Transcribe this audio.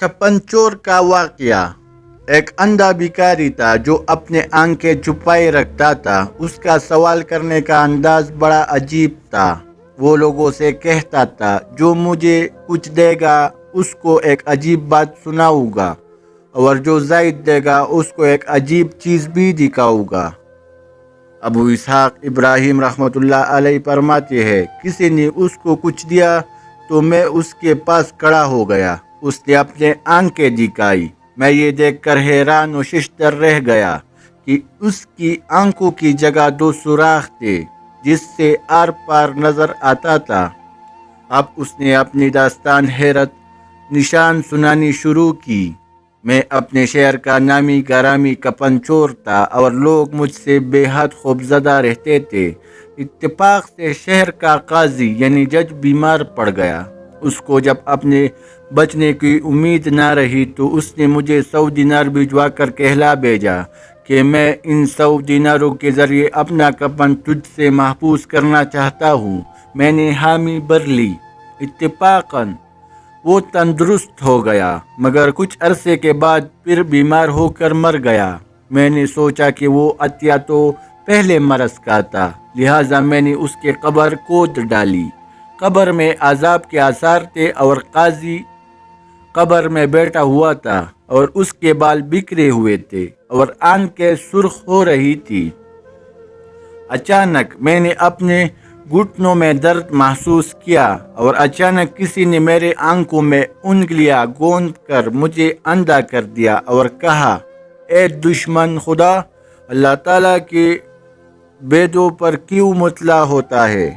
چھپن چور کا واقعہ۔ ایک اندھا بھکاری تھا جو اپنے آنکھیں چھپائے رکھتا تھا۔ اس کا سوال کرنے کا انداز بڑا عجیب تھا۔ وہ لوگوں سے کہتا تھا، جو مجھے کچھ دے گا اس کو ایک عجیب بات سناؤں گا، اور جو زائد دے گا اس کو ایک عجیب چیز بھی دکھاؤں گا۔ ابو اسحاق ابراہیم رحمۃ اللہ علیہ فرماتے ہیں، کسی نے اس کو کچھ دیا تو میں اس کے پاس کھڑا ہو گیا۔ اس نے اپنے آنکھیں دکھائی۔ میں یہ دیکھ کر حیران و ششدر رہ گیا کہ اس کی آنکھوں کی جگہ 2 سوراخ تھے جس سے آر پار نظر آتا تھا۔ اب اس نے اپنی داستان حیرت نشان سنانی شروع کی۔ میں اپنے شہر کا نامی گرامی کپن چور تھا اور لوگ مجھ سے بے حد خوفزدہ رہتے تھے۔ اتفاق سے شہر کا قاضی یعنی جج بیمار پڑ گیا۔ اس کو جب اپنے بچنے کی امید نہ رہی تو اس نے مجھے 100 دینار بھجوا کر کہلا بھیجا کہ میں ان 100 دیناروں کے ذریعے اپنا کفن تجھ سے محفوظ کرنا چاہتا ہوں۔ میں نے حامی بھر لی۔ اتفاقاً وہ تندرست ہو گیا، مگر کچھ عرصے کے بعد پھر بیمار ہو کر مر گیا۔ میں نے سوچا کہ وہ عطیہ تو پہلے مرض کا تھا، لہٰذا میں نے اس کی قبر کھود ڈالی۔ قبر میں عذاب کے آثار تھے اور قاضی قبر میں بیٹھا ہوا تھا اور اس کے بال بکھرے ہوئے تھے اور آنکھیں سرخ ہو رہی تھی۔ اچانک میں نے اپنے گھٹنوں میں درد محسوس کیا اور اچانک کسی نے میرے آنکھوں میں انگلیاں گوند کر مجھے اندھا کر دیا اور کہا، اے دشمن خدا، اللہ تعالیٰ کے بیدوں پر کیوں مطلع ہوتا ہے؟